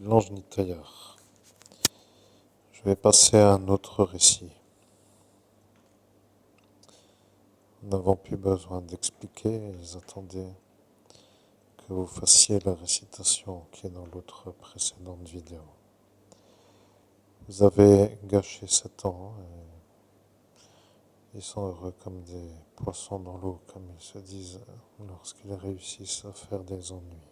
L'ange Nitayar. Je vais passer à un autre récit. Nous n'avons plus besoin d'expliquer, ils attendaient que vous fassiez la récitation qui est dans l'autre précédente vidéo. Vous avez gâché 7 ans et ils sont heureux comme des poissons dans l'eau, comme ils se disent lorsqu'ils réussissent à faire des ennuis,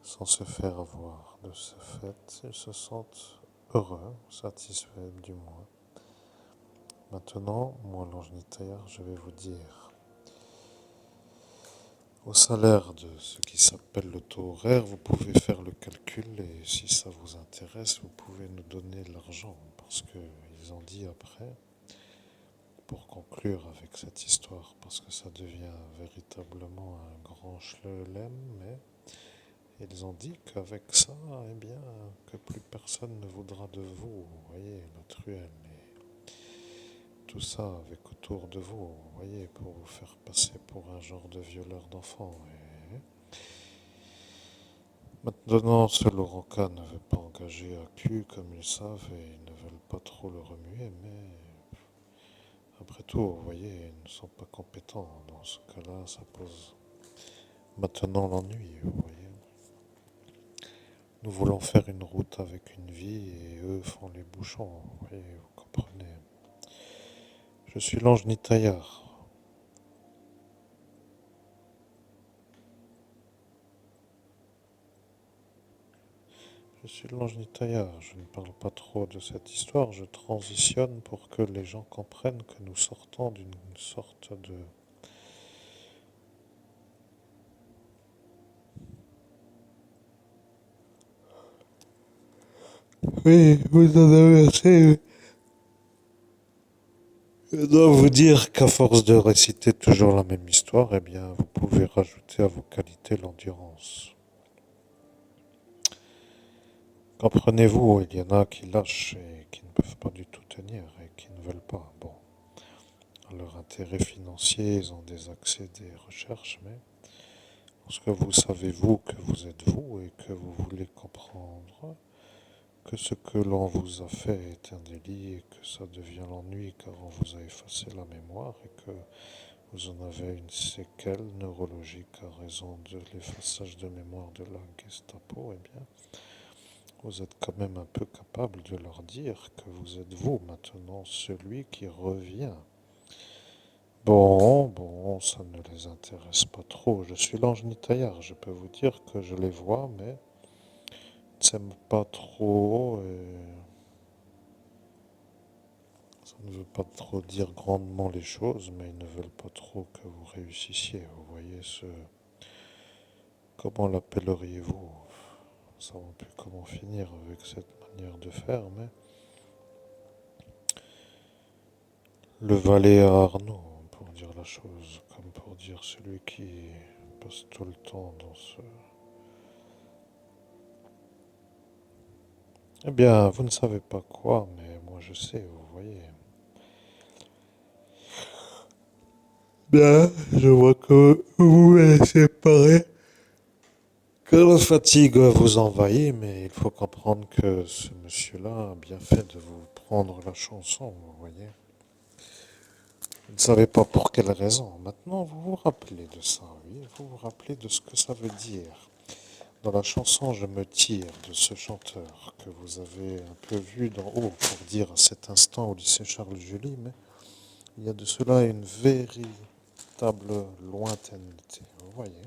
sans se faire avoir. De ce fait, ils se sentent heureux, satisfaits du moins. Maintenant, moi, l'ange Nitayar, je vais vous dire, au salaire de ce qui s'appelle le taux horaire, vous pouvez faire le calcul et si ça vous intéresse, vous pouvez nous donner de l'argent parce qu'ils ont dit après, pour conclure avec cette histoire, parce que ça devient véritablement un grand chelem, mais ils ont dit qu'avec ça, eh bien, que plus personne ne voudra de vous, vous voyez, la truelle. Tout ça avec autour de vous, vous voyez, pour vous faire passer pour un genre de violeur d'enfants. Et maintenant, ce Laurenca ne veut pas engager à Q comme ils savent et ils ne veulent pas trop le remuer, mais après tout, vous voyez, ils ne sont pas compétents. Dans ce cas-là, ça pose maintenant l'ennui, vous voyez. Nous voulons faire une route avec une vie et eux font les bouchons, vous voyez, vous comprenez. Je suis l'ange Nitayar. Je suis l'ange Nitaya, je ne parle pas trop de cette histoire, je transitionne pour que les gens comprennent que nous sortons d'une sorte de... Oui, vous en avez assez. Je dois vous dire qu'à force de réciter toujours la même histoire, eh bien, vous pouvez rajouter à vos qualités l'endurance. Comprenez-vous, il y en a qui lâchent et qui ne peuvent pas du tout tenir et qui ne veulent pas. Bon, à leur intérêt financier, ils ont des accès, des recherches, mais parce que vous savez, vous, que vous êtes vous et que vous voulez comprendre que ce que l'on vous a fait est un délit et que ça devient l'ennui car on vous a effacé la mémoire et que vous en avez une séquelle neurologique à raison de l'effaçage de mémoire de la Gestapo, eh bien, vous êtes quand même un peu capable de leur dire que vous êtes vous maintenant celui qui revient. Bon, ça ne les intéresse pas trop. Je suis l'ange Nitayar, je peux vous dire que je les vois, mais ils ne s'aiment pas trop. Et ça ne veut pas trop dire grandement les choses, mais ils ne veulent pas trop que vous réussissiez. Vous voyez ce... Comment l'appelleriez-vous? Nous ne savons plus comment finir avec cette manière de faire, mais... Le valet à Arnaud, pour dire la chose, comme pour dire celui qui passe tout le temps dans ce... Eh bien, vous ne savez pas quoi, mais moi je sais, vous voyez. Bien, je vois que vous me laissez parler. Que la fatigue vous envahit, mais il faut comprendre que ce monsieur-là a bien fait de vous prendre la chanson, vous voyez. Vous ne savez pas pour quelle raison. Maintenant, vous vous rappelez de ça, oui. Vous vous rappelez de ce que ça veut dire. Dans la chanson Je me tire de ce chanteur que vous avez un peu vu d'en haut pour dire à cet instant au lycée Charles Julie, mais il y a de cela une véritable lointainité. Vous voyez?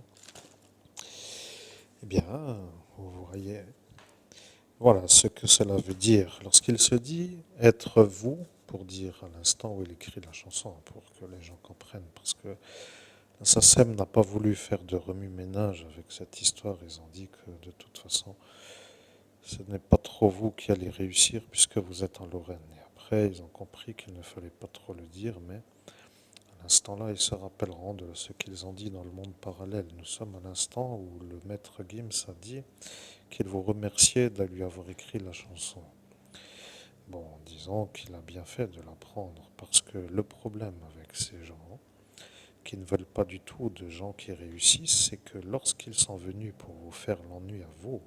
Eh bien, vous voyez, voilà ce que cela veut dire. Lorsqu'il se dit être vous, pour dire à l'instant où il écrit la chanson, pour que les gens comprennent, parce que la SACEM n'a pas voulu faire de remue-ménage avec cette histoire. Ils ont dit que de toute façon, ce n'est pas trop vous qui allez réussir puisque vous êtes en Lorraine. Et après, ils ont compris qu'il ne fallait pas trop le dire, mais à l'instant là, ils se rappelleront de ce qu'ils ont dit dans le monde parallèle. Nous sommes à l'instant où le maître Gims a dit qu'il vous remerciait de lui avoir écrit la chanson. Bon, disons qu'il a bien fait de l'apprendre parce que le problème avec ces gens qui ne veulent pas du tout de gens qui réussissent, c'est que lorsqu'ils sont venus pour vous faire l'ennui à vous,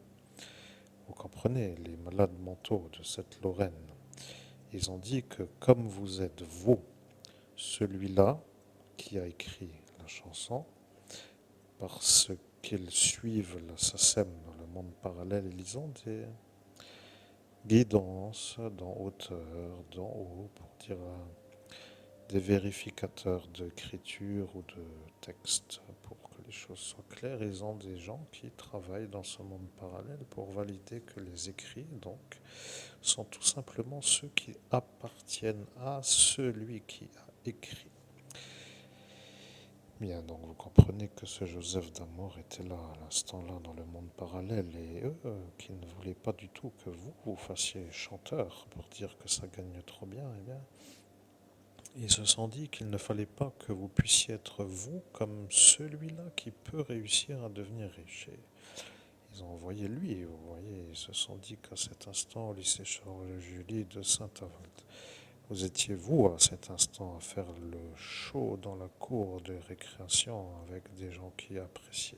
Vous comprenez, les malades mentaux de cette Lorraine, ils ont dit que comme vous êtes vous, celui-là qui a écrit la chanson, parce qu'ils suivent la SACEM dans le monde parallèle, ils ont des guidances d'en hauteur, d'en haut, pour dire des vérificateurs d'écriture ou de texte pour que les choses soient claires. Ils ont des gens qui travaillent dans ce monde parallèle pour valider que les écrits, donc, sont tout simplement ceux qui appartiennent à celui qui a écrit. Bien, donc vous comprenez que ce Joseph d'Amour était là, à l'instant-là, dans le monde parallèle, et eux, qui ne voulaient pas du tout que vous fassiez chanteur pour dire que ça gagne trop bien, eh bien, ils se sont dit qu'il ne fallait pas que vous puissiez être vous comme celui-là qui peut réussir à devenir riche. Et ils ont envoyé lui, vous voyez, ils se sont dit qu'à cet instant, au lycée Charles-Julie de Saint-Avold, vous étiez vous à cet instant à faire le show dans la cour de récréation avec des gens qui appréciaient.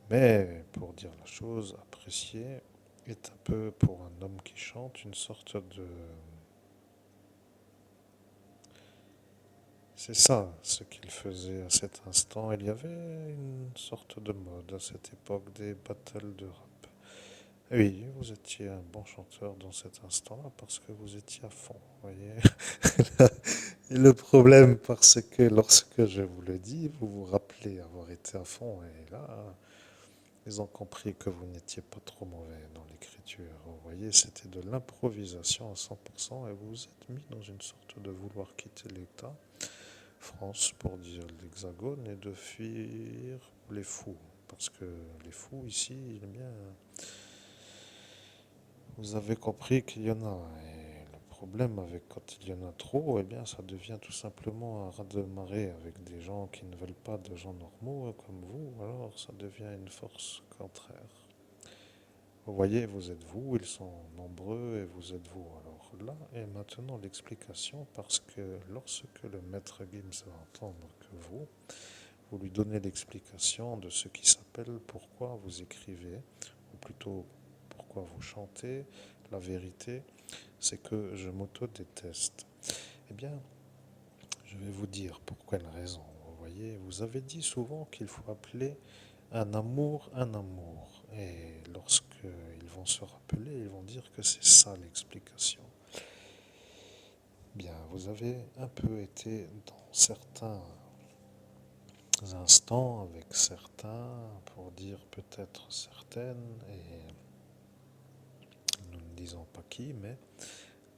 Mais pour dire la chose, apprécier est un peu pour un homme qui chante une sorte de... C'est ça ce qu'il faisait à cet instant. Il y avait une sorte de mode à cette époque des battles de rap. Oui, vous étiez un bon chanteur dans cet instant-là parce que vous étiez à fond, voyez. Et le problème, parce que lorsque je vous le dis, vous vous rappelez avoir été à fond, et là, ils ont compris que vous n'étiez pas trop mauvais dans l'écriture. Vous voyez, c'était de l'improvisation à 100% et vous vous êtes mis dans une sorte de vouloir quitter l'État, France pour dire l'Hexagone, et de fuir les fous. Parce que les fous ici, il est bien. Vous avez compris qu'il y en a. Et le problème avec quand il y en a trop, eh bien, ça devient tout simplement un raz-de-marée avec des gens qui ne veulent pas de gens normaux comme vous. Alors, ça devient une force contraire. Vous voyez, vous êtes vous, ils sont nombreux et vous êtes vous. Alors là est maintenant l'explication parce que lorsque le maître Gims va entendre que vous lui donnez l'explication de ce qui s'appelle pourquoi vous écrivez, ou plutôt pourquoi vous chantez, la vérité, c'est que je m'auto-déteste. Eh bien, je vais vous dire pour quelle raison. Vous voyez, vous avez dit souvent qu'il faut appeler un amour un amour. Et lorsqu'ils vont se rappeler, ils vont dire que c'est ça l'explication. Bien, vous avez un peu été dans certains instants avec certains, pour dire peut-être certaines, et nous ne disons pas qui, mais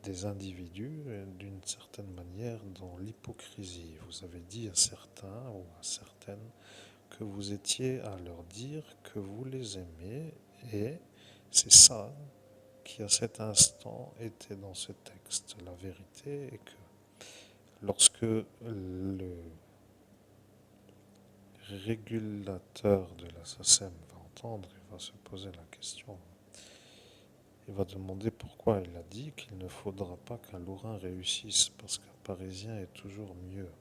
des individus d'une certaine manière dans l'hypocrisie. Vous avez dit à certains ou à certaines que vous étiez à leur dire que vous les aimez et c'est ça qui à cet instant était dans ce texte. La vérité est que lorsque le régulateur de la SACEM va entendre, il va se poser la question. Il va demander pourquoi il a dit qu'il ne faudra pas qu'un Lorrain réussisse parce qu'un Parisien est toujours mieux.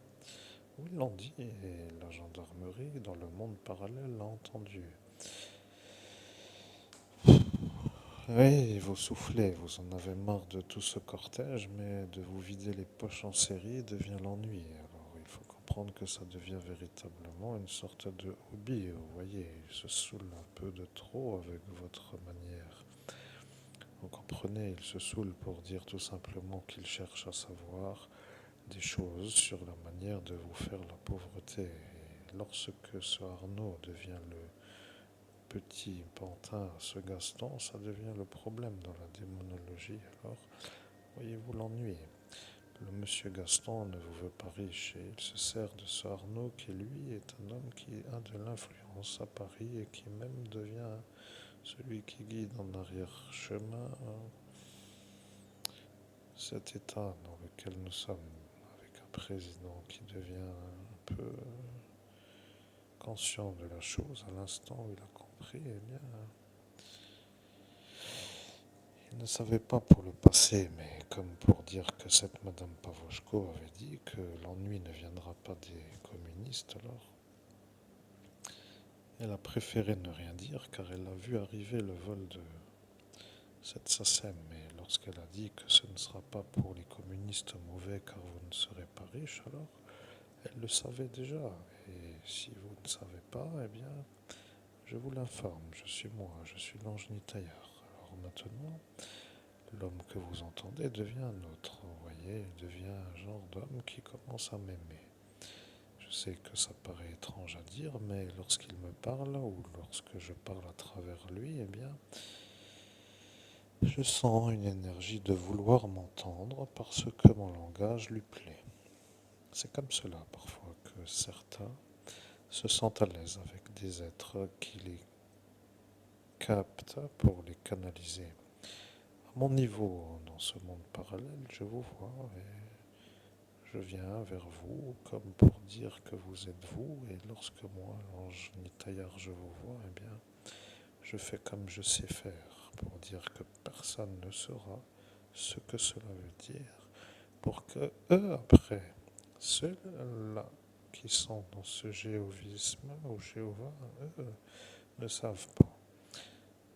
Ils l'ont dit et la gendarmerie dans le monde parallèle l'a entendu. Oui, vous soufflez, vous en avez marre de tout ce cortège, mais de vous vider les poches en série devient l'ennui. Alors il faut comprendre que ça devient véritablement une sorte de hobby. Vous voyez, il se saoule un peu de trop avec votre manière. Vous comprenez, il se saoule pour dire tout simplement qu'il cherche à savoir des choses sur la manière de vous faire la pauvreté. Et lorsque ce Arnaud devient le petit pantin, ce Gaston, ça devient le problème dans la démonologie. Alors, voyez-vous l'ennui. Le monsieur Gaston ne vous veut pas riche et il se sert de ce Arnaud qui, lui, est un homme qui a de l'influence à Paris et qui même devient celui qui guide en arrière-chemin cet état dans lequel nous sommes, avec un président qui devient un peu conscient de la chose à l'instant où il a compris, eh bien, il ne savait pas pour le passé, mais comme pour dire que cette Madame Pavoshko avait dit que l'ennui ne viendra pas des communistes, alors elle a préféré ne rien dire car elle a vu arriver le vol de cette SACEM. Mais lorsqu'elle a dit que ce ne sera pas pour les communistes mauvais car vous ne serez pas riches, alors elle le savait déjà. Et si vous ne savez pas, eh bien, je vous l'informe, je suis moi, je suis l'ange Nitaillard. Alors maintenant, l'homme que vous entendez devient un autre, vous voyez, il devient un genre d'homme qui commence à m'aimer. Je sais que ça paraît étrange à dire, mais lorsqu'il me parle ou lorsque je parle à travers lui, eh bien, je sens une énergie de vouloir m'entendre parce que mon langage lui plaît. C'est comme cela parfois que certains se sentent à l'aise avec des êtres qui les captent pour les canaliser. À mon niveau, dans ce monde parallèle, je vous vois et je viens vers vous comme pour dire que vous êtes vous. Et lorsque moi, l'ange Nitaillard, je vous vois, eh bien, je fais comme je sais faire pour dire que personne ne saura ce que cela veut dire. Pour que eux, après, ceux-là qui sont dans ce jéhovisme ou Jéhovah, eux, ne savent pas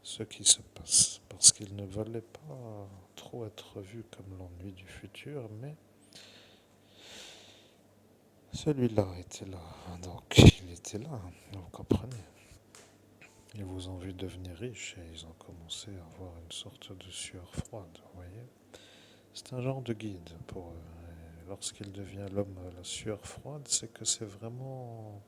ce qui se passe, parce qu'ils ne veulent pas trop être vus comme l'ennui du futur, mais celui-là était là, donc il était là, vous comprenez. Ils vous ont vu devenir riche et ils ont commencé à avoir une sorte de sueur froide, vous voyez. C'est un genre de guide pour eux. Et lorsqu'il devient l'homme à la sueur froide, c'est que c'est vraiment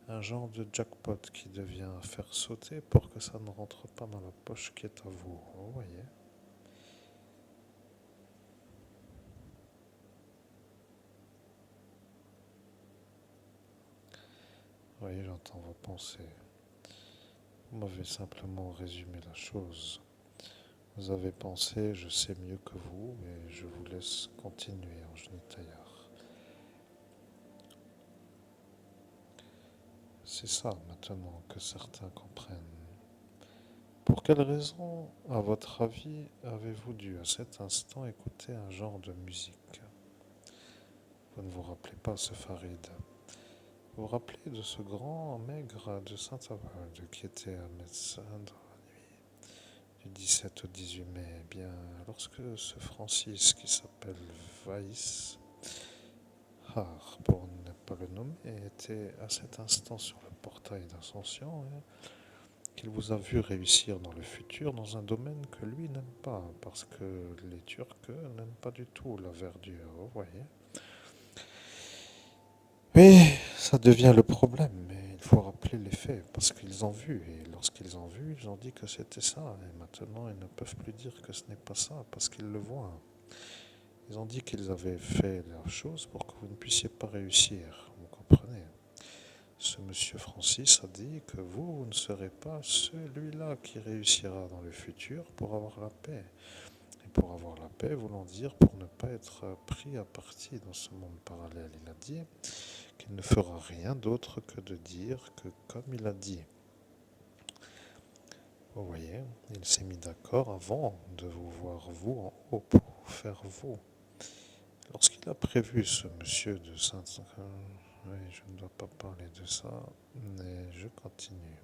un genre de jackpot qui devient à faire sauter pour que ça ne rentre pas dans la poche qui est à vous, vous voyez. Vous voyez, j'entends vos pensées. Vous m'avez simplement résumé la chose. Vous avez pensé, je sais mieux que vous, et je vous laisse continuer, Angeline Taillard. C'est ça maintenant que certains comprennent. Pour quelle raison, à votre avis, avez-vous dû à cet instant écouter un genre de musique? Vous ne vous rappelez pas ce Farid. Vous vous rappelez de ce grand maigre de Saint-Avold qui était un médecin dans la nuit du 17 au 18 mai? Eh bien, lorsque ce Francis qui s'appelle Weiss, pour ne pas le nommer, était à cet instant sur le portail d'ascension, qu'il vous a vu réussir dans le futur dans un domaine que lui n'aime pas, parce que les Turcs n'aiment pas du tout la verdure, vous voyez. Mais ça devient le problème, mais il faut rappeler les faits, parce qu'ils ont vu, et lorsqu'ils ont vu, ils ont dit que c'était ça, et maintenant ils ne peuvent plus dire que ce n'est pas ça, parce qu'ils le voient. Ils ont dit qu'ils avaient fait la chose pour que vous ne puissiez pas réussir, vous comprenez. Ce monsieur Francis a dit que vous ne serez pas celui-là qui réussira dans le futur pour avoir la paix. Et pour avoir la paix, voulant dire pour ne pas être pris à partie dans ce monde parallèle. Il a dit qu'il ne fera rien d'autre que de dire que comme il a dit. Vous voyez, il s'est mis d'accord avant de vous voir vous en haut pour vous faire vous. Lorsqu'il a prévu ce monsieur de Saint... Oui, je ne dois pas parler de ça, mais je continue.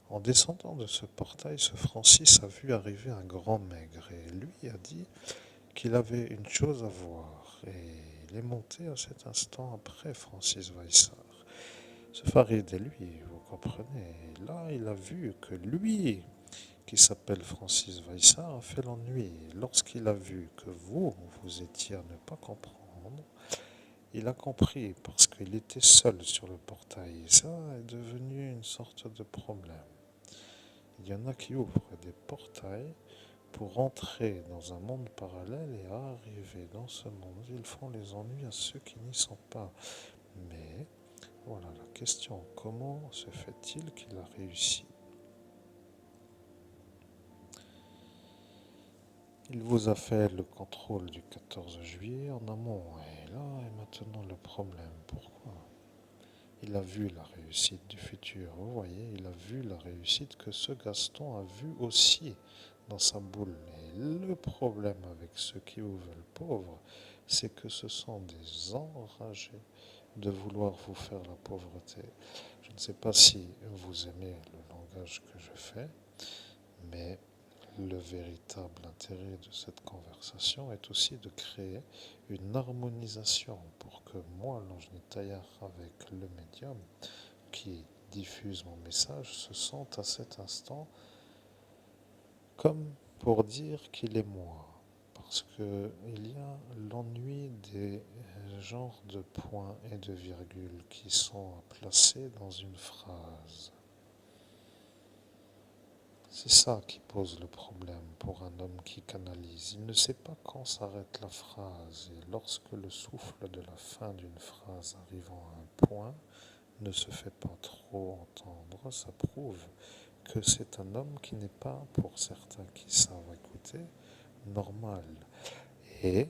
En descendant de ce portail, ce Francis a vu arriver un grand maigre et lui a dit qu'il avait une chose à voir. Et il est monté à cet instant après Francis Weissard. Ce Farid et lui, vous comprenez. Et là, il a vu que lui, qui s'appelle Francis Weissard, a fait l'ennui. Lorsqu'il a vu que vous, vous étiez à ne pas comprendre, il a compris parce qu'il était seul sur le portail. Et ça est devenu une sorte de problème. Il y en a qui ouvrent des portails pour entrer dans un monde parallèle et arriver dans ce monde. Ils font les ennuis à ceux qui n'y sont pas. Mais voilà la question, comment se fait-il qu'il a réussi? Il vous a fait le contrôle du 14 juillet en amont. Et là est maintenant le problème. Pourquoi? Il a vu la réussite du futur. Vous voyez, il a vu la réussite que ce Gaston a vu aussi dans sa boule. Et le problème avec ceux qui vous veulent pauvres, c'est que ce sont des enragés de vouloir vous faire la pauvreté. Je ne sais pas si vous aimez le langage que je fais, mais le véritable intérêt de cette conversation est aussi de créer une harmonisation pour que moi, l'ange Nitayar, avec le médium qui diffuse mon message, se sente à cet instant comme pour dire qu'il est moi. Parce qu'il y a l'ennui des genres de points et de virgules qui sont placés dans une phrase. C'est ça qui pose le problème pour un homme qui canalise. Il ne sait pas quand s'arrête la phrase et lorsque le souffle de la fin d'une phrase arrivant à un point ne se fait pas trop entendre, ça prouve que c'est un homme qui n'est pas, pour certains qui savent écouter, normal. Et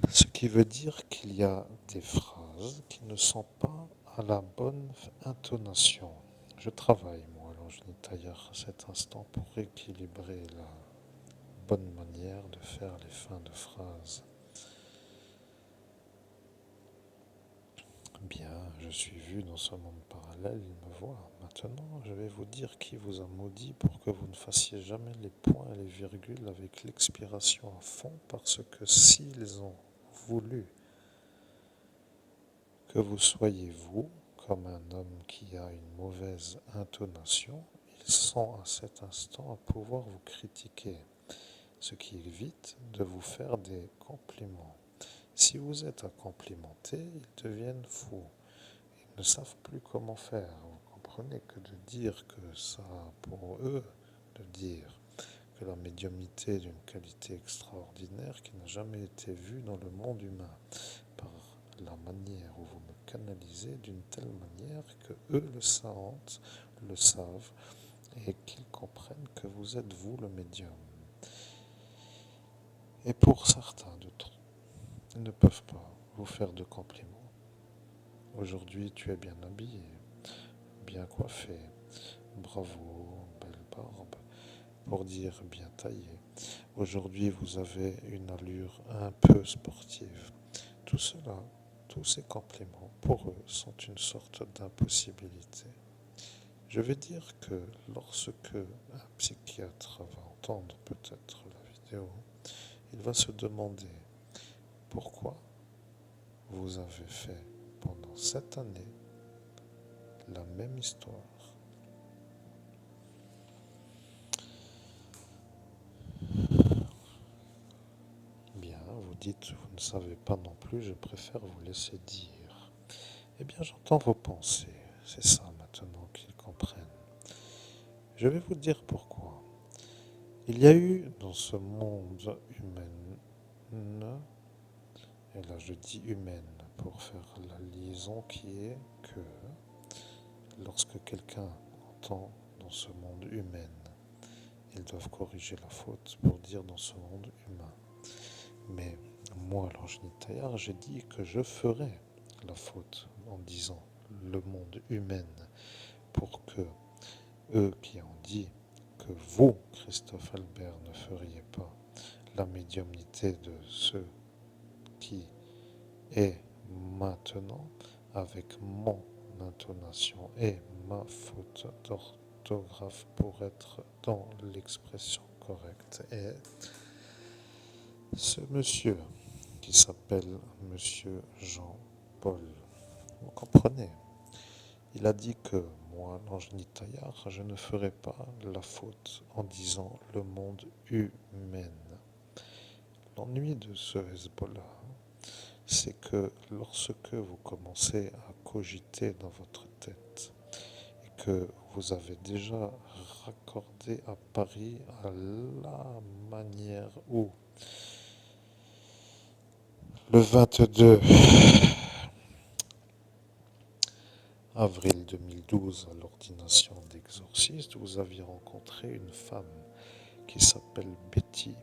ce qui veut dire qu'il y a des phrases qui ne sont pas à la bonne intonation. Je travaille, moi, l'ange Nitayar, à cet instant pour équilibrer la bonne manière de faire les fins de phrases. Bien, je suis vu dans ce monde parallèle, il me voit. Maintenant, je vais vous dire qui vous a maudit pour que vous ne fassiez jamais les points et les virgules avec l'expiration à fond, parce que s'ils ont voulu que vous soyez vous, comme un homme qui a une mauvaise intonation, ils sont à cet instant à pouvoir vous critiquer, ce qui évite de vous faire des compliments. Si vous êtes à complimenter, ils deviennent fous. Ils ne savent plus comment faire. Vous comprenez que de dire que ça, pour eux, de dire que la médiumnité est d'une qualité extraordinaire qui n'a jamais été vue dans le monde humain, par la manière où vous me canalisez d'une telle manière que eux le sentent, le savent, et qu'ils comprennent que vous êtes vous le médium. Et pour certains d'autres, ils ne peuvent pas vous faire de compliments. Aujourd'hui, tu es bien habillé, bien coiffé, bravo, belle barbe, pour dire bien taillé. Aujourd'hui, vous avez une allure un peu sportive. Tout cela, tous ces compliments, pour eux, sont une sorte d'impossibilité. Je vais dire que lorsque un psychiatre va entendre peut-être la vidéo, il va se demander pourquoi vous avez fait pendant cette année la même histoire. Bien, vous dites, vous ne savez pas non plus, je préfère vous laisser dire. Eh bien, j'entends vos pensées, c'est ça maintenant qu'ils comprennent. Je vais vous dire pourquoi. Il y a eu dans ce monde humain, et là je dis humaine pour faire la liaison qui est que lorsque quelqu'un entend dans ce monde humain, ils doivent corriger la faute pour dire dans ce monde humain. Mais moi, l'ange Nitayar, j'ai dit que je ferais la faute en disant le monde humain pour que eux qui ont dit que vous, Christophe Albert, ne feriez pas la médiumnité de ceux qui est maintenant avec mon intonation et ma faute d'orthographe pour être dans l'expression correcte. Et ce monsieur qui s'appelle Monsieur Jean-Paul, vous comprenez, il a dit que moi, l'ange Nitayar, je ne ferai pas la faute en disant le monde humain. L'ennui de ce Hezbollah, c'est que lorsque vous commencez à cogiter dans votre tête et que vous avez déjà raccordé à Paris à la manière où le 22 avril 2012, à l'ordination d'exorciste, vous aviez rencontré une femme qui s'appelle Betty,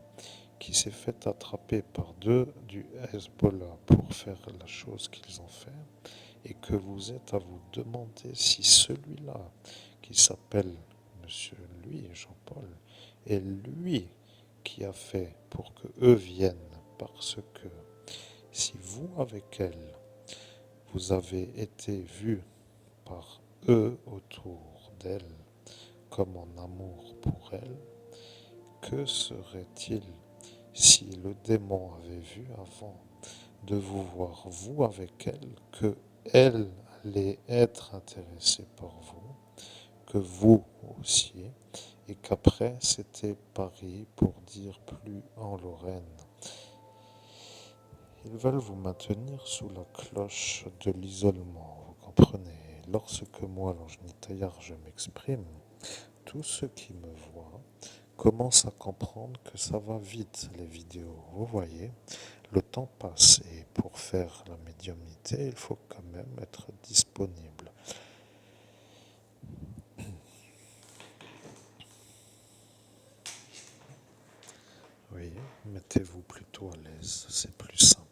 qui s'est fait attraper par deux du Hezbollah pour faire la chose qu'ils ont fait, et que vous êtes à vous demander si celui-là, qui s'appelle Monsieur lui, Jean-Paul, est lui qui a fait pour que eux viennent, parce que si vous, avec elle, vous avez été vu par eux autour d'elle comme en amour pour elle, que serait-il si le démon avait vu avant de vous voir vous avec elle, que elle allait être intéressée par vous, que vous aussi, et qu'après c'était Paris pour dire plus en Lorraine. Ils veulent vous maintenir sous la cloche de l'isolement, vous comprenez. Lorsque moi, l'Angénie Taillard, je m'exprime, tous ceux qui me voient commencent à comprendre que ça va vite, les vidéos. Vous voyez, le temps passe et pour faire la médiumnité, il faut quand même être disponible. Oui, mettez-vous plutôt à l'aise, c'est plus simple.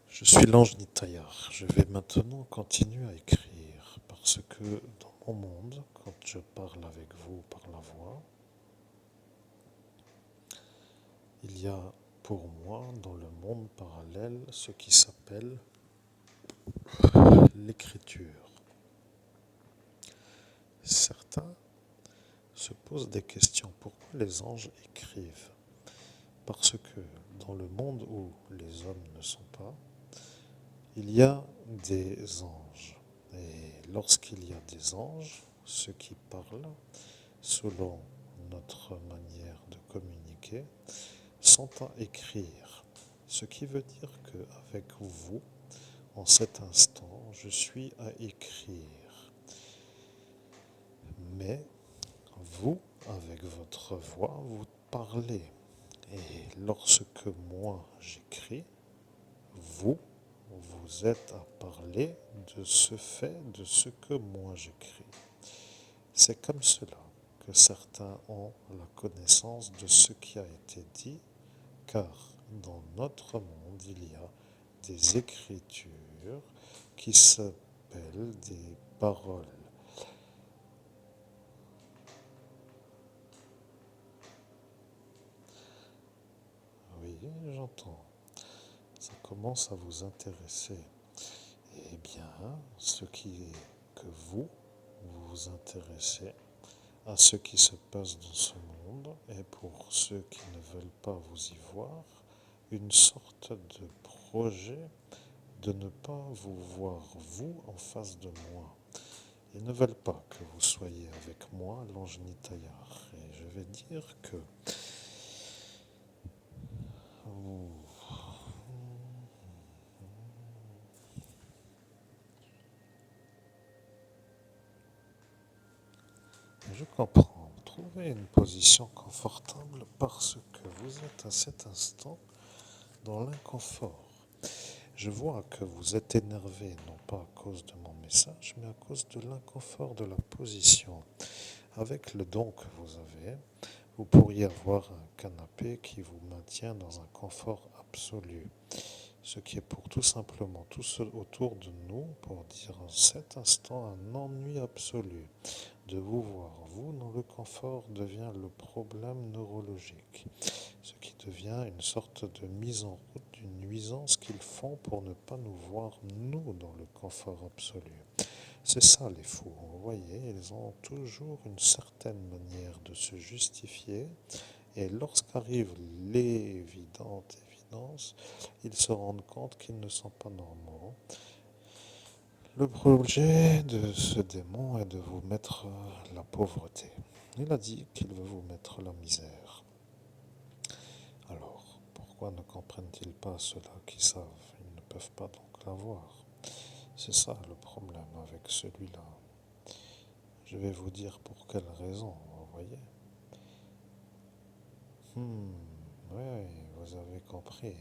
Je suis l'ange Nitaillard. Je vais maintenant continuer à écrire parce que dans mon monde, quand je parle avec vous par la voix, il y a pour moi dans le monde parallèle ce qui s'appelle l'écriture. Certains se posent des questions. Pourquoi les anges écrivent? Parce que dans le monde où les hommes ne sont pas, il y a des anges. Et lorsqu'il y a des anges, ceux qui parlent, selon notre manière de communiquer, sont à écrire. Ce qui veut dire qu'avec vous, en cet instant, je suis à écrire. Mais vous, avec votre voix, vous parlez. Et lorsque moi j'écris, vous, vous êtes à parler de ce fait, de ce que moi j'écris. C'est comme cela que certains ont la connaissance de ce qui a été dit, car dans notre monde, il y a des écritures qui s'appellent des paroles. Oui, j'entends. Ça commence à vous intéresser. Eh bien, ce qui est que vous vous intéressez à ce qui se passe dans ce monde, et pour ceux qui ne veulent pas vous y voir, une sorte de projet de ne pas vous voir vous en face de moi. Ils ne veulent pas que vous soyez avec moi, l'ange Nitaillard. Et je vais dire que vous, je comprends. Trouvez une position confortable parce que vous êtes à cet instant dans l'inconfort. Je vois que vous êtes énervé, non pas à cause de mon message, mais à cause de l'inconfort de la position. Avec le don que vous avez, vous pourriez avoir un canapé qui vous maintient dans un confort absolu. Ce qui est pour tout simplement tout seul autour de nous, pour dire en cet instant, un ennui absolu. De vous voir, vous, dans le confort, devient le problème neurologique. Ce qui devient une sorte de mise en route d'une nuisance qu'ils font pour ne pas nous voir, nous, dans le confort absolu. C'est ça les fous, vous voyez, ils ont toujours une certaine manière de se justifier et lorsqu'arrive l'évidente évidence, ils se rendent compte qu'ils ne sont pas normaux. Le projet de ce démon est de vous mettre la pauvreté. Il a dit qu'il veut vous mettre la misère. Alors, pourquoi ne comprennent-ils pas ceux-là qui savent? Ils ne peuvent pas donc l'avoir. C'est ça le problème avec celui-là. Je vais vous dire pour quelle raison, vous voyez. Oui, vous avez compris.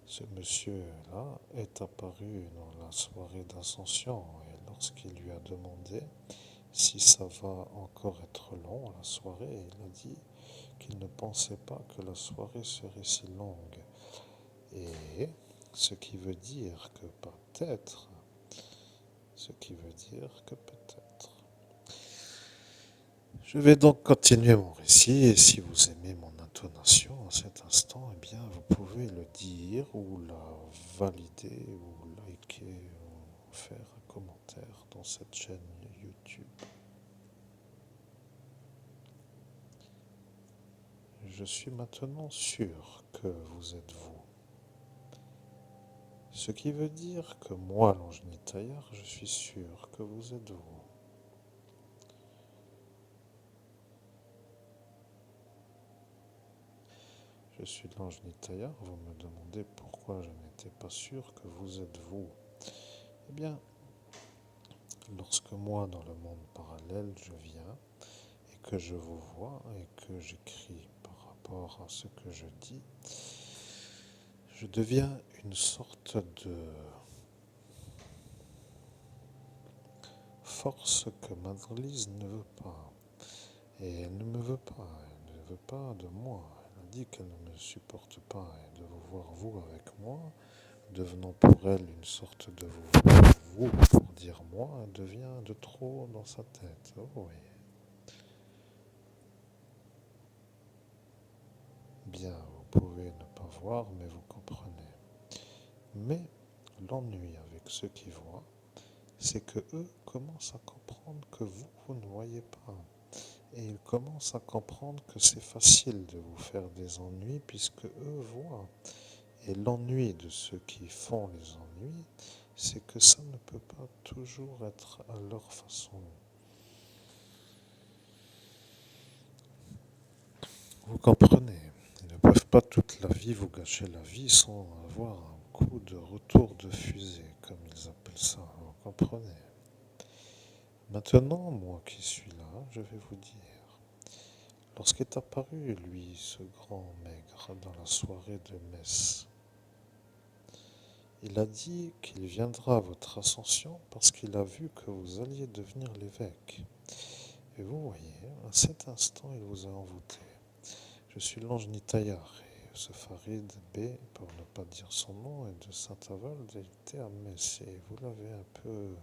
Ce monsieur-là est apparu dans la soirée d'Ascension et lorsqu'il lui a demandé si ça va encore être long, la soirée, il a dit qu'il ne pensait pas que la soirée serait si longue. Et ce qui veut dire que peut-être, ce qui veut dire que peut-être. Je vais donc continuer mon récit et si vous aimez mon intonation à cet instant, eh bien vous pouvez le dire ou la valider ou liker ou faire un commentaire dans cette chaîne YouTube. je suis maintenant sûr que vous êtes vous. Ce qui veut dire que moi, l'ange Nitayar, je suis sûr que vous êtes vous. Je suis l'ange Nitayar, vous me demandez pourquoi je n'étais pas sûr que vous êtes vous. Eh bien, lorsque moi, dans le monde parallèle, je viens et que je vous vois et que j'écris par rapport à ce que je dis, je deviens une sorte de force que Madrelise ne veut pas. Et elle ne me veut pas, elle ne veut pas de moi. Elle a dit qu'elle ne me supporte pas et de vous voir vous avec moi, devenant pour elle une sorte de vous pour dire moi, devient de trop dans sa tête. Oh oui. Bien, vous pouvez ne pas voir, mais vous comprenez. Mais l'ennui avec ceux qui voient, c'est que eux commencent à comprendre que vous ne voyez pas. Et ils commencent à comprendre que c'est facile de vous faire des ennuis puisque eux voient. Et l'ennui de ceux qui font les ennuis, c'est que ça ne peut pas toujours être à leur façon. Vous comprenez, ils ne peuvent pas toute la vie vous gâcher la vie sans avoir un coup de retour de fusée, comme ils appellent ça. Vous comprenez. Maintenant, moi qui suis là, je vais vous dire. Lorsqu'est apparu, lui, ce grand maigre, dans la soirée de messe, il a dit qu'il viendra à votre ascension parce qu'il a vu que vous alliez devenir l'évêque. Et vous voyez, à cet instant, il vous a envoûté. Je suis l'ange Nitayar et ce Farid B, pour ne pas dire son nom, et de Saint-Avold, il était à Metz et vous l'avez un peu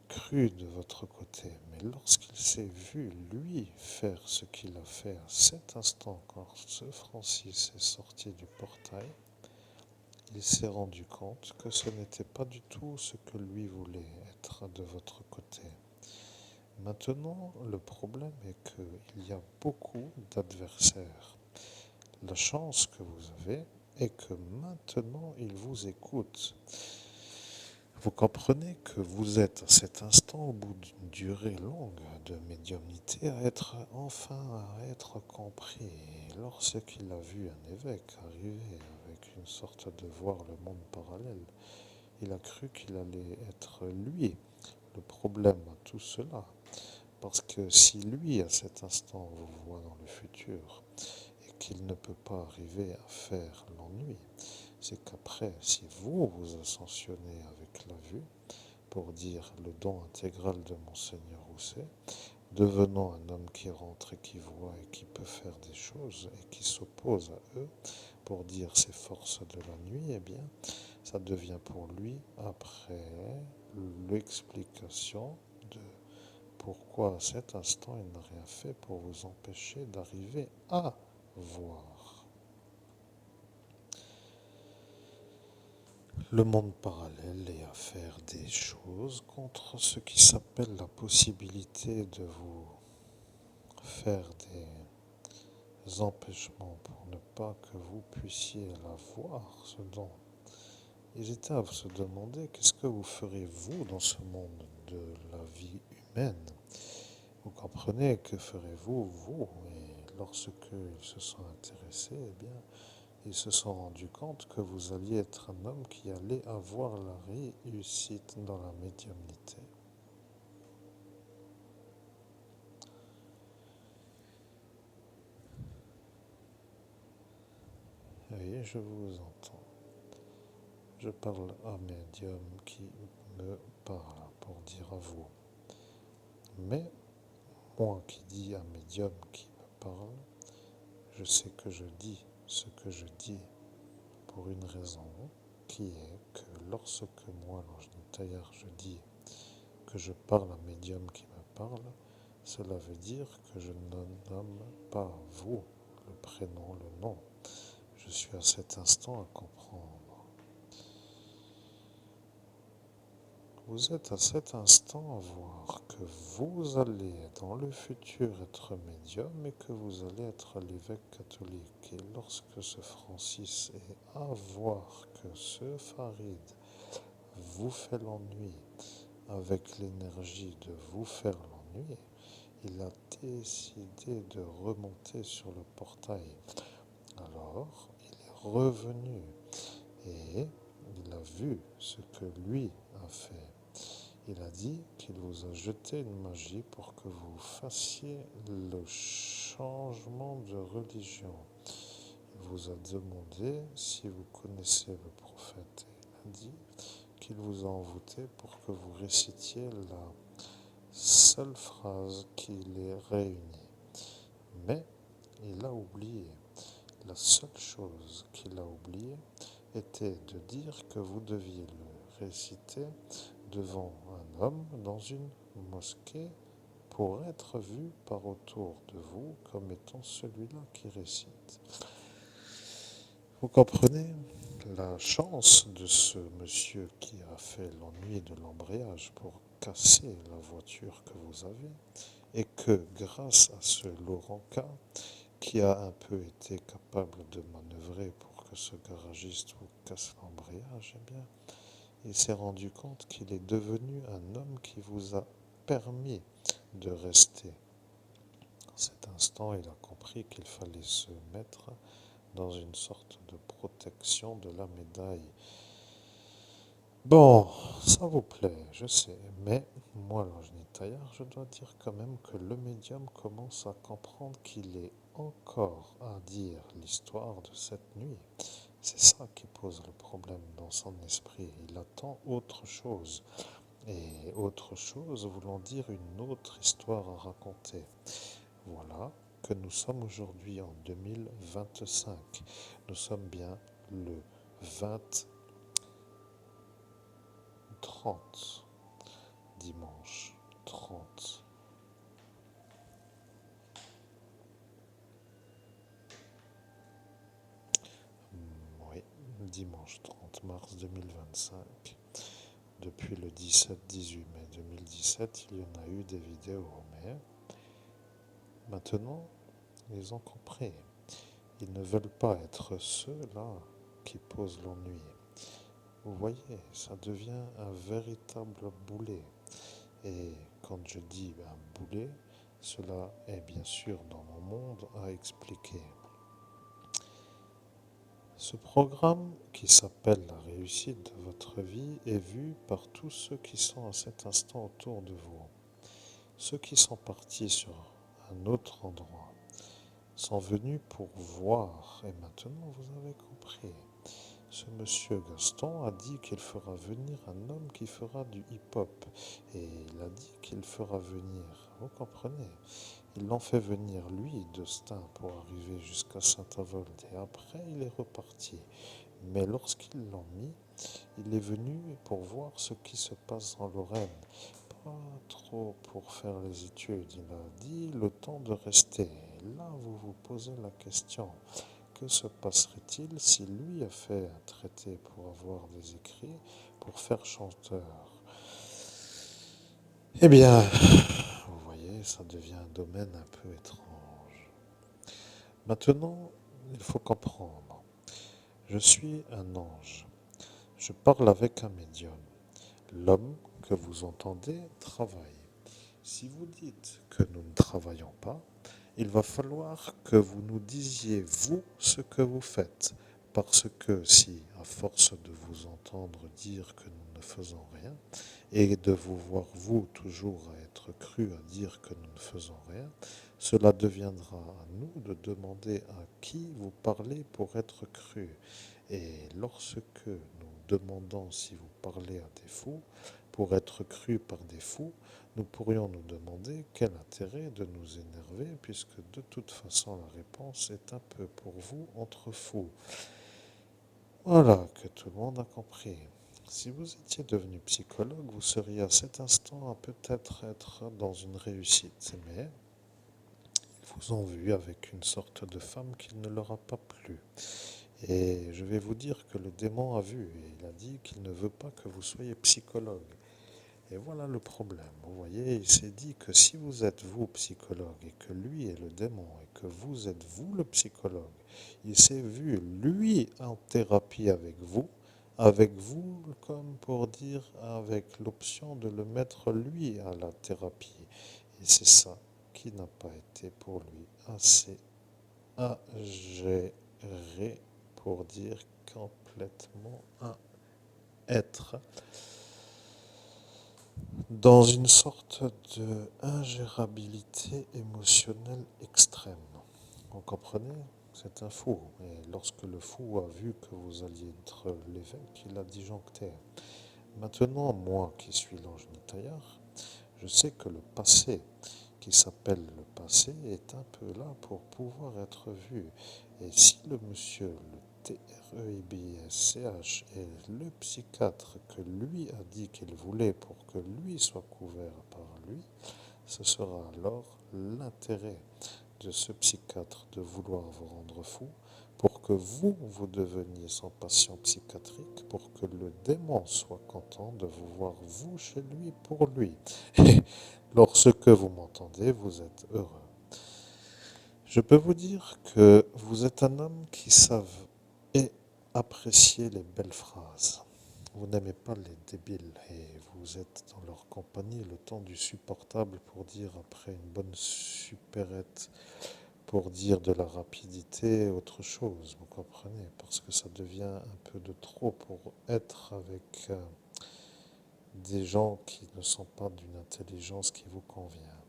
cru de votre côté. Mais lorsqu'il s'est vu, lui, faire ce qu'il a fait à cet instant, quand ce Francis est sorti du portail, il s'est rendu compte que ce n'était pas du tout ce que lui voulait être de votre côté. Maintenant, le problème est qu'il y a beaucoup d'adversaires. La chance que vous avez est que maintenant, ils vous écoutent. Vous comprenez que vous êtes à cet instant, au bout d'une durée longue de médiumnité, à être compris. Et lorsqu'il a vu un évêque arriver avec une sorte de voir le monde parallèle, il a cru qu'il allait être lui le problème à tout cela. Parce que si lui, à cet instant, vous voit dans le futur et qu'il ne peut pas arriver à faire l'ennui, c'est qu'après, si vous vous ascensionnez avec la vue, pour dire le don intégral de Monseigneur Rousset, devenant un homme qui rentre et qui voit et qui peut faire des choses et qui s'oppose à eux, pour dire ces forces de la nuit, eh bien, ça devient pour lui, après, l'explication de pourquoi à cet instant il n'a rien fait pour vous empêcher d'arriver à voir. Le monde parallèle et à faire des choses contre ce qui s'appelle la possibilité de vous faire des empêchements pour ne pas que vous puissiez la voir, ce don. Ils étaient à se demander qu'est-ce que vous ferez vous dans ce monde de la vie humaine. Vous comprenez que ferez-vous vous? Et lorsqu'ils se sont intéressés, eh bien, ils se sont rendus compte que vous alliez être un homme qui allait avoir la réussite dans la médiumnité. Oui, je vous entends. Je parle à un médium qui me parle pour dire à vous. Mais moi qui dis à un médium qui me parle, je sais que je dis ce que je dis pour une raison qui est que lorsque moi, l'ange Nitayar, je dis que je parle à un médium qui me parle, cela veut dire que je ne nomme pas vous, le prénom, le nom. Je suis à cet instant à comprendre. Vous êtes à cet instant à voir que vous allez dans le futur être médium et que vous allez être l'évêque catholique. Et lorsque ce Francis est à voir que ce Farid vous fait l'ennui avec l'énergie de vous faire l'ennui, il a décidé de remonter sur le portail. Alors, il est revenu et il a vu ce que lui a fait. Il a dit qu'il vous a jeté une magie pour que vous fassiez le changement de religion. Il vous a demandé si vous connaissez le prophète. Il a dit qu'il vous a envoûté pour que vous récitiez la seule phrase qui les réunit. Mais il a oublié. La seule chose qu'il a oublié était de dire que vous deviez le réciter devant un homme dans une mosquée pour être vu par autour de vous comme étant celui-là qui récite. Vous comprenez la chance de ce monsieur qui a fait l'ennui de l'embrayage pour casser la voiture que vous avez et que grâce à ce Laurent K qui a un peu été capable de manœuvrer pour que ce garagiste vous casse l'embrayage, eh bien, il s'est rendu compte qu'il est devenu un homme qui vous a permis de rester. À cet instant, il a compris qu'il fallait se mettre dans une sorte de protection de la médaille. Bon, ça vous plaît, je sais, mais moi, Langenier Taillard, je dois dire quand même que le médium commence à comprendre qu'il est encore à dire l'histoire de cette nuit. C'est ça qui pose le problème dans son esprit. Il attend autre chose. Et autre chose voulant dire une autre histoire à raconter. Voilà que nous sommes aujourd'hui en 2025. Nous sommes bien le 20-30, dimanche 30. Oui, dimanche 30 mars 2025. Depuis le 17-18 mai 2017, il y en a eu des vidéos, mais maintenant, ils ont compris. Ils ne veulent pas être ceux-là qui posent l'ennui. Vous voyez, ça devient un véritable boulet. Et quand je dis un boulet, cela est bien sûr dans mon monde à expliquer. Ce programme qui s'appelle la réussite de votre vie est vu par tous ceux qui sont à cet instant autour de vous. Ceux qui sont partis sur un autre endroit sont venus pour voir et maintenant vous avez compris. Ce monsieur Gaston a dit qu'il fera venir un homme qui fera du hip-hop. Et il a dit qu'il fera venir, vous comprenez, ils l'ont fait venir lui de Stein pour arriver jusqu'à Saint-Avold. Et après il est reparti. Mais lorsqu'ils l'ont mis, il est venu pour voir ce qui se passe en Lorraine. Pas trop pour faire les études. Il a dit le temps de rester. Et là, vous vous posez la question. Que se passerait-il si lui a fait un traité pour avoir des écrits, pour faire chanteur? Eh bien, vous voyez, ça devient un domaine un peu étrange. Maintenant, il faut comprendre. Je suis un ange. Je parle avec un médium. L'homme que vous entendez travaille. Si vous dites que nous ne travaillons pas, il va falloir que vous nous disiez, vous, ce que vous faites. Parce que si, à force de vous entendre dire que nous ne faisons rien, et de vous voir, vous, toujours à être cru à dire que nous ne faisons rien, cela deviendra à nous de demander à qui vous parlez pour être cru. Et lorsque nous demandons si vous parlez à des fous, pour être cru par des fous, nous pourrions nous demander quel intérêt de nous énerver, puisque de toute façon la réponse est un peu pour vous entre fous. Voilà que tout le monde a compris. Si vous étiez devenu psychologue, vous seriez à cet instant à peut-être être dans une réussite, mais ils vous ont vu avec une sorte de femme qui ne leur a pas plu. Et je vais vous dire que le démon a vu et il a dit qu'il ne veut pas que vous soyez psychologue. Et voilà le problème. Vous voyez, il s'est dit que si vous êtes vous psychologue et que lui est le démon et que vous êtes vous le psychologue, il s'est vu lui en thérapie avec vous comme pour dire avec l'option de le mettre lui à la thérapie. Et c'est ça qui n'a pas été pour lui assez à gérer pour dire complètement à être dans une sorte de ingérabilité émotionnelle extrême. Vous comprenez? C'est un fou. Et lorsque le fou a vu que vous alliez être l'évêque, il a disjoncté. Maintenant, moi qui suis l'ange Nitayar, je sais que le passé, qui s'appelle le passé, est un peu là pour pouvoir être vu. Et si le monsieur, le TREIBISCH, est le psychiatre que lui a dit qu'il voulait pour que lui soit couvert par lui, ce sera alors l'intérêt de ce psychiatre de vouloir vous rendre fou pour que vous deveniez son patient psychiatrique, pour que le démon soit content de vous voir vous chez lui pour lui. Et lorsque vous m'entendez, vous êtes heureux. Je peux vous dire que vous êtes un homme qui savent et apprécier les belles phrases. Vous n'aimez pas les débiles et vous êtes dans leur compagnie le temps du supportable pour dire après une bonne supérette, pour dire de la rapidité, autre chose, vous comprenez, parce que ça devient un peu de trop pour être avec des gens qui ne sont pas d'une intelligence qui vous convient.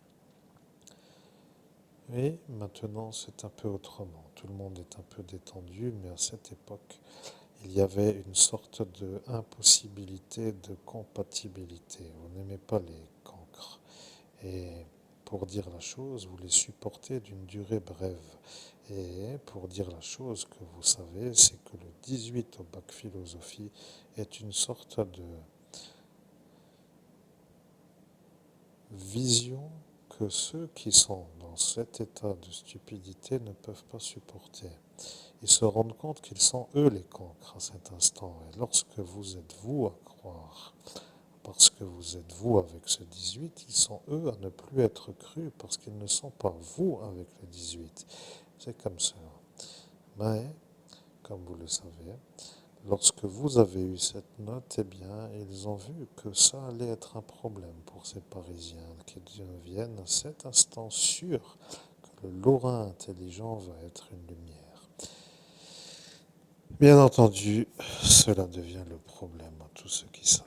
Et maintenant, c'est un peu autrement. Tout le monde est un peu détendu, mais à cette époque, il y avait une sorte de impossibilité de compatibilité. Vous n'aimez pas les cancres. Et pour dire la chose, vous les supportez d'une durée brève. Et pour dire la chose que vous savez, c'est que le 18 au bac philosophie est une sorte de vision que ceux qui sont dans cet état de stupidité ne peuvent pas supporter. Ils se rendent compte qu'ils sont eux les cancres à cet instant. Et lorsque vous êtes vous à croire, parce que vous êtes vous avec ce 18, ils sont eux à ne plus être crus parce qu'ils ne sont pas vous avec le 18. C'est comme ça. Mais, comme vous le savez, lorsque vous avez eu cette note, eh bien, ils ont vu que ça allait être un problème pour ces Parisiens qui deviennent à cet instant sûrs que le Lorrain intelligent va être une lumière. Bien entendu, cela devient le problème à tous ceux qui savent.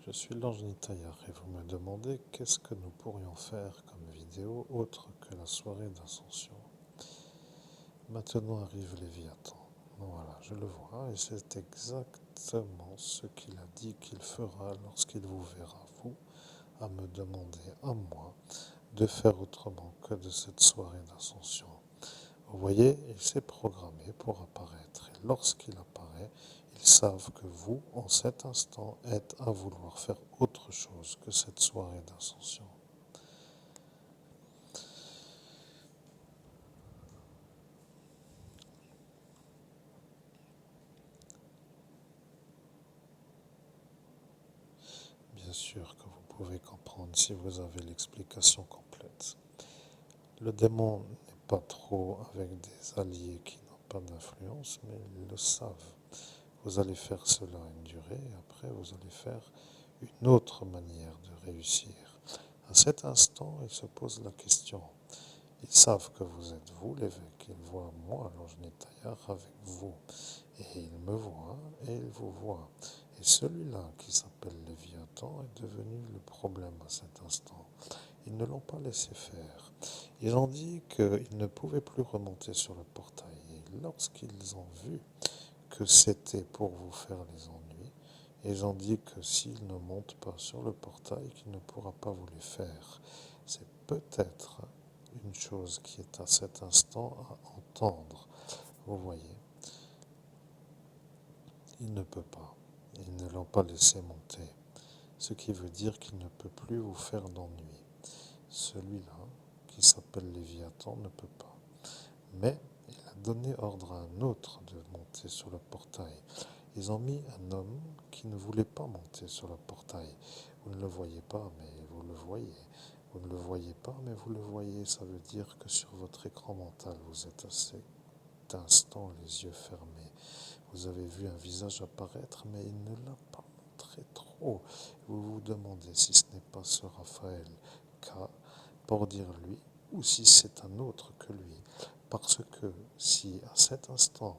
Je suis l'ange Nitayar et vous me demandez qu'est-ce que nous pourrions faire comme vidéo autre que la soirée d'ascension. Maintenant arrive Léviathan. Voilà, je le vois et c'est exactement ce qu'il a dit qu'il fera lorsqu'il vous verra, vous, à me demander à moi de faire autrement que de cette soirée d'ascension. Vous voyez, il s'est programmé pour apparaître et lorsqu'il apparaît, ils savent que vous, en cet instant, êtes à vouloir faire autre chose que cette soirée d'ascension. Bien sûr que vous pouvez comprendre si vous avez l'explication complète. Le démon n'est pas trop avec des alliés qui n'ont pas d'influence, mais ils le savent. Vous allez faire cela une durée, et après vous allez faire une autre manière de réussir. À cet instant, ils se posent la question. Ils savent que vous êtes vous, l'évêque. Ils voient moi, l'ange Nitayar, avec vous. Et ils me voient et ils vous voient. Et celui-là qui s'appelle Léviathan est devenu le problème à cet instant. Ils ne l'ont pas laissé faire. Ils ont dit qu'ils ne pouvaient plus remonter sur le portail. Et lorsqu'ils ont vu que c'était pour vous faire les ennuis, ils ont dit que s'il ne monte pas sur le portail, qu'il ne pourra pas vous les faire. C'est peut-être une chose qui est à cet instant à entendre. Vous voyez. Il ne peut pas. Ils ne l'ont pas laissé monter. Ce qui veut dire qu'il ne peut plus vous faire d'ennui. Celui-là, qui s'appelle Léviathan, ne peut pas. Mais il a donné ordre à un autre de monter sur le portail. Ils ont mis un homme qui ne voulait pas monter sur le portail. Vous ne le voyez pas, mais vous le voyez. Vous ne le voyez pas, mais vous le voyez. Ça veut dire que sur votre écran mental, vous êtes à cet instant les yeux fermés. Vous avez vu un visage apparaître, mais il ne l'a pas montré trop. Vous vous demandez si ce n'est pas ce Raphaël K, pour dire lui, ou si c'est un autre que lui. Parce que si à cet instant,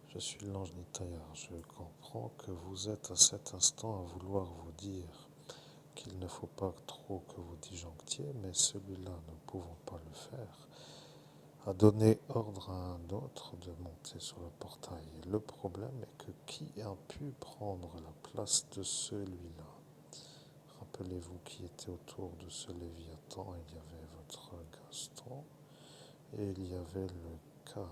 je suis l'ange Nitaya, je comprends que vous êtes à cet instant à vouloir vous dire qu'il ne faut pas trop que vous disjonctiez, mais celui-là, ne pouvons pas le faire, a donné ordre à un autre de monter sur le portail. Et le problème est que qui a pu prendre la place de celui-là? Rappelez-vous qui était autour de ce Léviathan. Il y avait votre Gaston et il y avait le cas.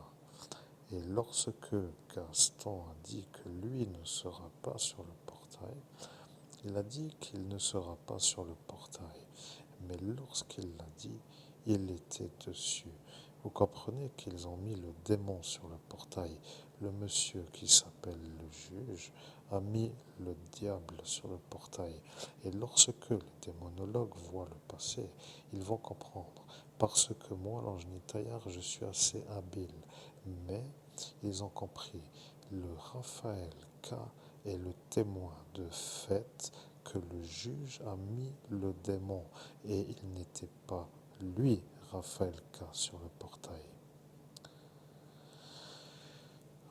Et lorsque Gaston a dit que lui ne sera pas sur le portail, il a dit qu'il ne sera pas sur le portail. Mais lorsqu'il l'a dit, il était dessus. Vous comprenez qu'ils ont mis le démon sur le portail. Le monsieur qui s'appelle le juge a mis le diable sur le portail. Et lorsque les démonologues voient le passé, ils vont comprendre. Parce que moi, l'ange Nitayar, je suis assez habile. Mais ils ont compris. Le Raphaël K est le témoin de fait que le juge a mis le démon et il n'était pas lui, Raphaël K, sur le portail.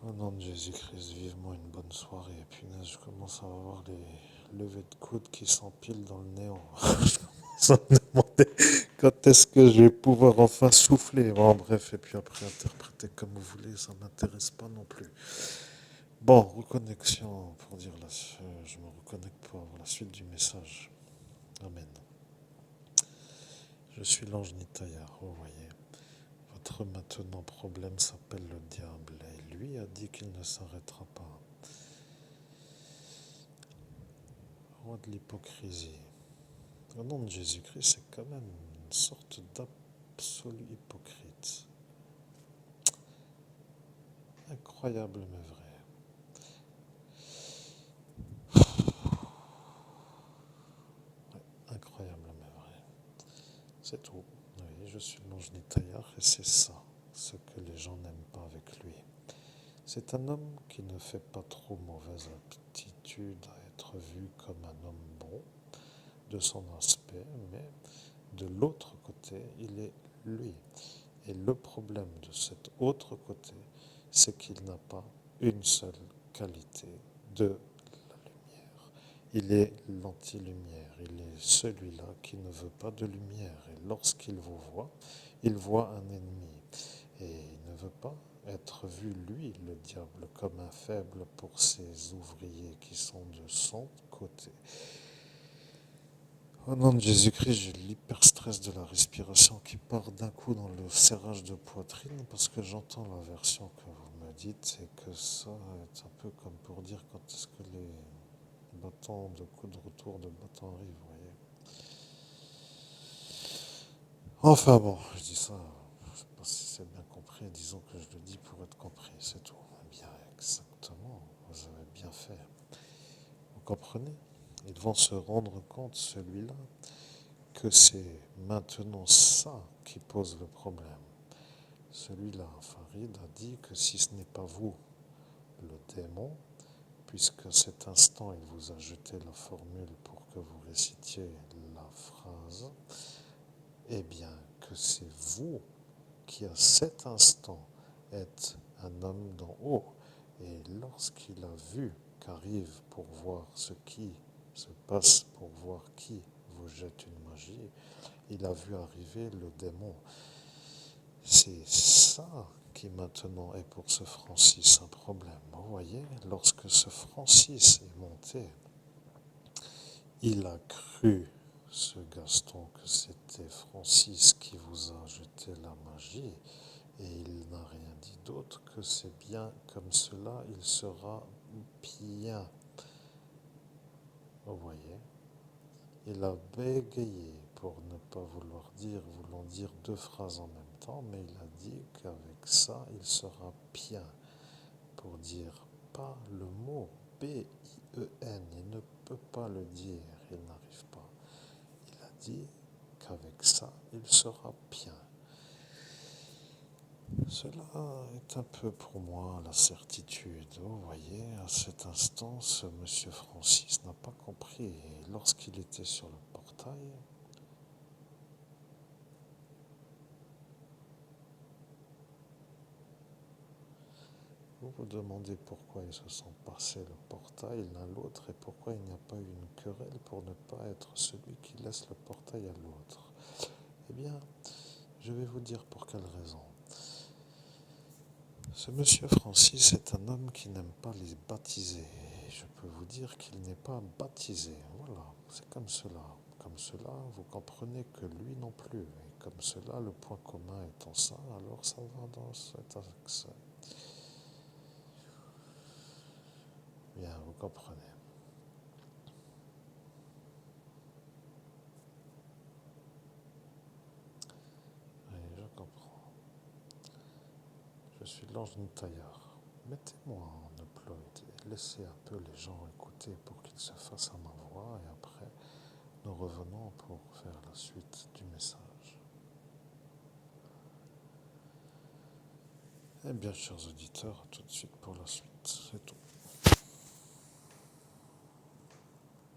Au nom de Jésus-Christ, vivement une bonne soirée. Et punaise, je commence à avoir les levées de coude qui s'empilent dans le néant. Je commence à me demander quand est-ce que je vais pouvoir enfin souffler. Bon, bref, et puis après interpréter comme vous voulez, ça ne m'intéresse pas non plus. Bon, reconnexion, pour dire là, je me reconnecte pour avoir la suite du message. Amen. Je suis l'ange Nitaya, vous voyez. Votre maintenant problème s'appelle le diable et lui a dit qu'il ne s'arrêtera pas. Roi de l'hypocrisie. Au nom de Jésus-Christ, c'est quand même une sorte d'absolu hypocrite. Incroyable mais vrai. Ouais, incroyable mais vrai. C'est tout. Oui, je suis l'ange Nitayar et c'est ça, ce que les gens n'aiment pas avec lui. C'est un homme qui ne fait pas trop mauvaise aptitude à être vu comme un homme bon de son aspect, mais de l'autre côté, il est lui. Et le problème de cet autre côté, c'est qu'il n'a pas une seule qualité de la lumière. Il est l'anti-lumière, il est celui-là qui ne veut pas de lumière. Et lorsqu'il vous voit, il voit un ennemi. Et il ne veut pas être vu, lui, le diable, comme un faible pour ses ouvriers qui sont de son côté. Au nom de Jésus-Christ, j'ai l'hyperstress de la respiration qui part d'un coup dans le serrage de poitrine parce que j'entends la version que vous me dites et que ça est un peu comme pour dire quand est-ce que les bâtons de coups de retour de bâton arrivent, vous voyez. Enfin bon, je dis ça, je ne sais pas si c'est bien compris, disons que je le dis pour être compris, c'est tout. Bien exactement, vous avez bien fait. Vous comprenez? Ils vont se rendre compte, celui-là, que c'est maintenant ça qui pose le problème. Celui-là, Farid, a dit que si ce n'est pas vous, le démon, puisque cet instant il vous a jeté la formule pour que vous récitiez la phrase, eh bien que c'est vous qui à cet instant êtes un homme d'en haut. Et lorsqu'il a vu qu'arrive pour voir ce qui se passe, pour voir qui vous jette une magie, il a vu arriver le démon. C'est ça qui maintenant est pour ce Francis un problème. Vous voyez, lorsque ce Francis est monté, il a cru ce Gaston, que c'était Francis qui vous a jeté la magie, et il n'a rien dit d'autre que c'est bien comme cela, il sera bien. Vous voyez, il a bégayé pour ne pas voulant dire deux phrases en même temps, mais il a dit qu'avec ça, il sera bien. Pour dire pas le mot B-I-E-N, il ne peut pas le dire, il n'arrive pas. Il a dit qu'avec ça, il sera bien. Cela est un peu pour moi la certitude. Vous voyez, à cet instant, ce monsieur Francis n'a pas compris. Et lorsqu'il était sur le portail, vous vous demandez pourquoi ils se sont passés le portail l'un l'autre et pourquoi il n'y a pas eu une querelle pour ne pas être celui qui laisse le portail à l'autre. Eh bien, je vais vous dire pour quelle raison. Ce monsieur Francis est un homme qui n'aime pas les baptisés. Et je peux vous dire qu'il n'est pas baptisé. Voilà, c'est comme cela. Comme cela, vous comprenez que lui non plus. Et comme cela, le point commun étant ça, alors ça va dans cet axe. Bien, vous comprenez. Oui, je comprends. Je suis l'ange de tailleur. Mettez-moi en upload et laissez un peu les gens écouter pour qu'ils se fassent à ma voix et après nous revenons pour faire la suite du message. Eh bien, chers auditeurs, à tout de suite pour la suite.